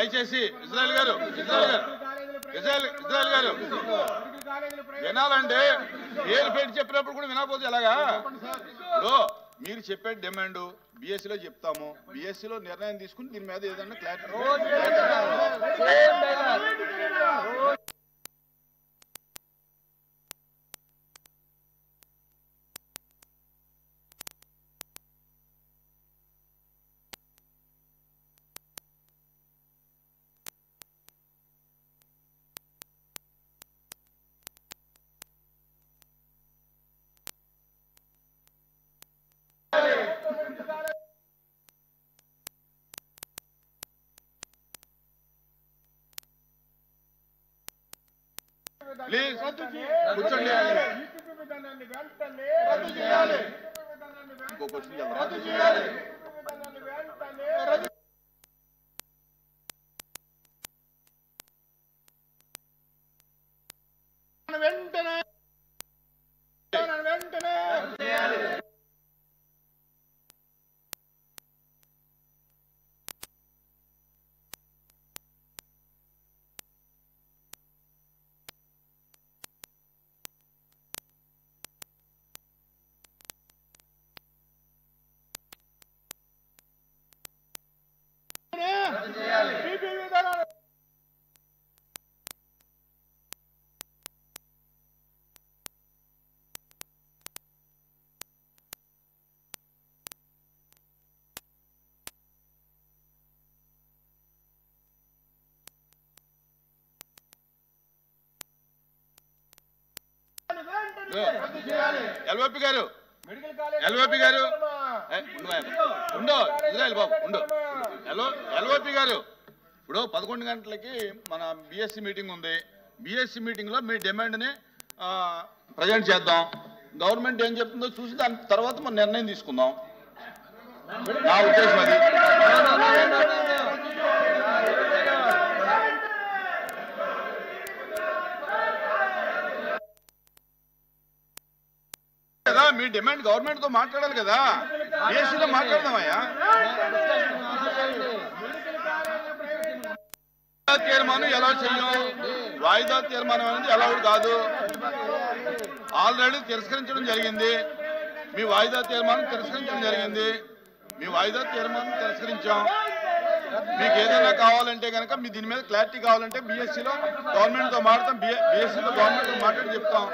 దయచేసి ఇజ్రాయెల్ గారు వినాలంటే పేరు పెట్టి చెప్పినప్పుడు కూడా వినకపోతే ఎలాగా? మీరు చెప్పే డిమాండ్ బిఎస్సీలో చెప్తాము, బిఎస్సీలో నిర్ణయం తీసుకుని దీని మీద ఏదన్నా క్లారిటీ. ప్లీజ్ కూర్చోండి. ఇంకో క్వశ్చన్ వెంటనే ఎల్ఓపి గారు ఉండో ఇజ్రాయెల్ బాబు ఉండో. ఎల్ఓపి గారు, ఇప్పుడు 11 గంటలకి మన బిఎస్సి మీటింగ్ ఉంది. బిఎస్సి మీటింగ్ లో మీ డిమాండ్ ని ప్రజెంట్ చేద్దాం. గవర్నమెంట్ ఏం చెప్తుందో చూసి దాని తర్వాత మనం నిర్ణయం తీసుకుందాం. నా ఉద్దేశం అది. కదా మీ డిమాండ్ గవర్నమెంట్ తో మాట్లాడాలి కదా, బిఎస్సీలో మాట్లాడదామయ్యా. తీర్మానం ఎలా చెయ్యం? వాయిదా తీర్మానం అనేది అలౌడ్ కాదు. ఆల్రెడీ తిరస్కరించడం జరిగింది. మీ వాయిదా తీర్మానం తిరస్కరించడం జరిగింది. మీ వాయిదా తీర్మానం తిరస్కరించాం. మీకు ఏదైనా కావాలంటే కనుక మీ దీని మీద క్లారిటీ కావాలంటే బిఎస్సీలో గవర్నమెంట్తో మాట్లాడతాం, బిఎస్సీలో గవర్నమెంట్తో మాట్లాడి చెప్తాం.